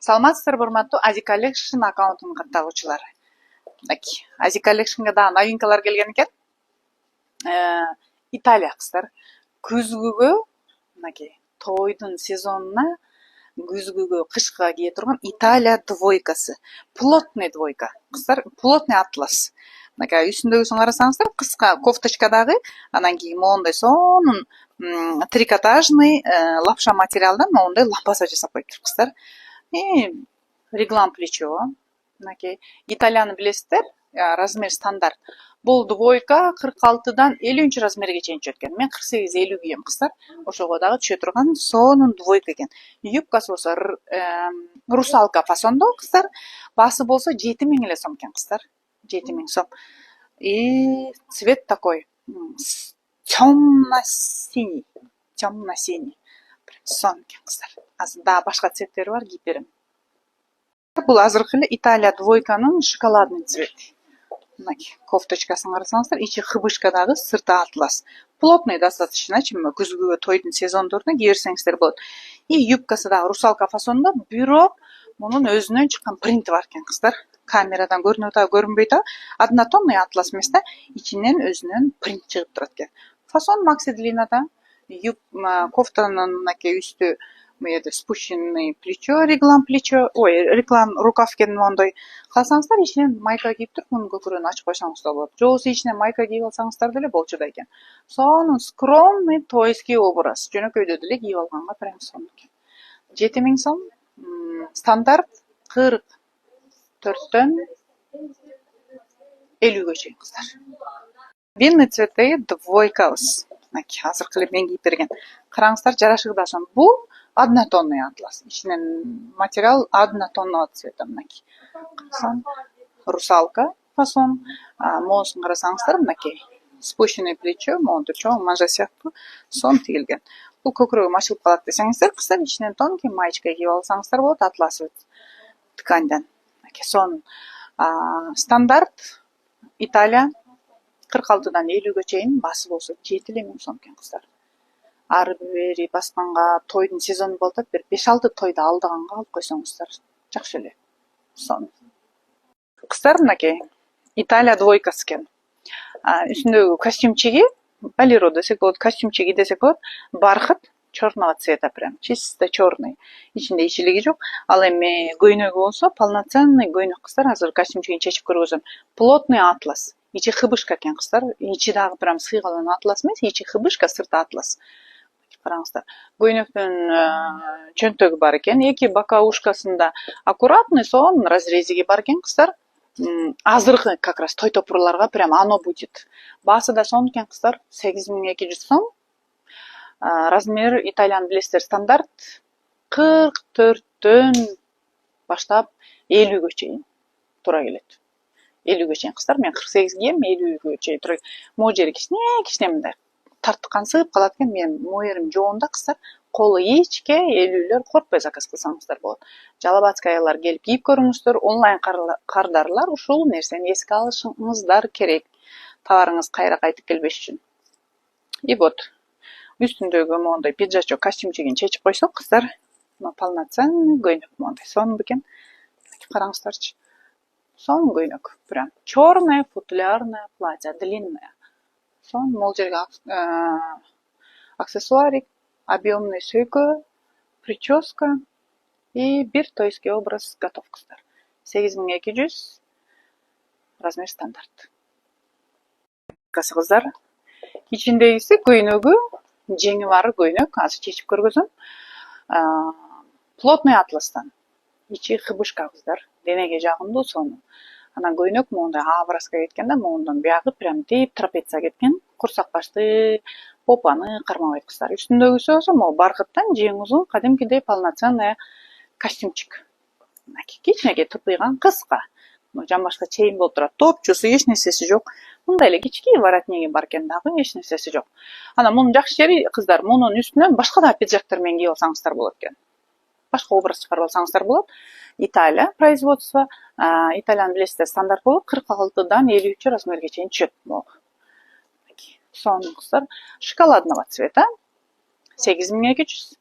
Саламатсыздарбы, урматтуу Azi Collection аккаунтунун каттагуучулары. Azi Collectionга да новинкалар келген экен. Италия кыздар. Күзгүгө, мынакей, тойдун сезонуна күзгүгө, кышка кие турган Италия двойкасы. Плотный двойка. Кыздар, плотный атлас. Мынакей үстүндөгүсүн карасаңыздар, кыска кофточкадагы, анан кийин моундай сонун трикотажный лапша материалдан моундай лапаса жасап коюптур кыздар. Реглан плечо. Мынакей, италияны билесиздер, размер стандарт. Бул двойка 46дан 50 размерге чейин түшөт экен. Мен 48-50 кийем кыздар. Ошого дагы түшө турган сонун двойка экен. Юбкасы болсо русалка фасондо кыздар. Басы болсо 7000 эле сом экен кыздар. 7000 сом. И цвет такой темно-синий. Темно-синий. Сон экен кыздар. Азыр да башка цветтери бар, кийип берем. Бул азыркы эле Италия двойканын шоколадный цвети. Мынакей кофточкасын карасаңыздар, ичи хыбышкадагы, сырты атлас. Плотный достаточно, күзгүгө тойдун сезондоруна кийерсеңиздер болот. И юбкасы дагы русалка фасонунда, бирок мунун өзүнөн чыккан принти бар экен кыздар. Камерадан көрүнүп атабы, көрүнбөйт атабы. Однотонный атлас эмес да, ичинен өзүнөн принт чыгып турат экен. Фасон макси длинада, кофтанын мынакей үстү спущенный плечо, реглан плечо, реглан рукав экен моундай. Калсаңыздар ичинен майка кийип туруп, мунун көкүрөгүн ачып койсоңуз да болот. Же болбосо ичинен майка кийип алсаңыздар деле болчу да экен. Сонун скромный тойский образ. Жөнөкөйдө деле кийип алганга прям сонун экен. 7000 сом. Стандарт 44төн 50гө чейин кыздар. Винный цветтеги двойкабыз. Азыркы эле мен кийип берген. Караңыздар, жарашыгы да сонун. Бул однотонный атлас. Ичинен материал однотонного цвета. Мынакей. Русалка фасон. Моусун карасаңыздар, мынакей. Спущенный плечо, моундай чоң мажа сыяктуу сон тигилген. Бул көкүрөгүм ачылып калат десеңиздер, кыздар, ичинен тонкий маечка кийип алсаңыздар болот, атлас тканьдан. Сонун. Стандарт Италия 46дан 50гө чейин, басы болсо 7000 сом экен кыздар. Ары бери басканга тойдун сезону болуп атат, бир 5-6 тойду алдыганга алып койсоңуздар жакшы эле. Сон. Кыздар, мынакей Италия двойкасы экен. Үстүндөгү костюмчиги болеро десек болот, костюмчиги десек болот, бархат черного цвета прям, чисто черный. Ичинде ичилиги жок. Ал эми көйнөгү болсо полноценный көйнөк кыздар. Азыр костюмчигин чечип көргөзөм. Плотный атлас. Ичи хыбышка экен кыздар. Ичи дагы прям сыйгалган атлас эмес, ичи хыбышка, сырты атлас. Караңыздар. Көйнөктүн чөнтөгү бар экен. Эки бока ушкасында аккуратный сонун разрезиги бар экен кыздар. Азыркы как раз той топурларга прям оно будет. Басы да сонун экен кыздар. 8200 сом. Размер итальян билесиздер, стандарт 44төн баштап 50гө чейин туура келет. 50гө чейин кыздар, мен 48 кийем, 50гө чейин туура. Могу жери кичине мындай тарткан сыгып калат экен. Мен моерим жоонда кыздар, колу ичке, 50лөр коркпой заказ кылсаңыздар болот. Жалабатскаялар келип кийип көрүңүздөр. Онлайн кардарлар ушул нерсени эске алышыңыздар керек. Товарыңыз кайра кайтып келбеш үчүн. И вот үстүндөгү моундай пиджачок костюмчигин чечип койсок кыздар, полноценный көйнөк моундай сонун бекен. Караңыздарчы. Сонун көйнөк. Прям черное футлярное платье, длинное. Сон могул жерге аксессуарик, объемный сөйкө, прическа и бир тойский образ готов кыздар. 8200, размер стандарт. Кыздар, ичиндегиси көйнөгү, жеңи бар көйнөк, азыр чечип көргөзөм. Плотный атластан. Ичи хыбышка кыздар, денеге жагымдуу сонун. Анан көйнөк моундай образга кеткен да, моундан биягы прям тип трапеция кеткен. Курсак башты, попаны кармабайт кыздар. Үстүндөгүсү болсо могу бархаттан жең узун, кадимкидей полноценный костюмчик. Кичинекей тытыйган, кыска. Жамбашка чейин болуп турат. Топчусу эч нерсеси жок. Мындай эле кички воротниги бар экен дагы, эч нерсеси жок. Анан мунун жакшы жери кыздар, мунун үстүнөн башка да пиджактар менен кийип алсаңыздар болот экен. Башка образ чыгарып алсаңыздар болот. Италия производство, итальян билесиздер, стандарт болуп 46дан 53 размерге чейин түшөт. Сонун кыздар, шоколадного цвета. 8200.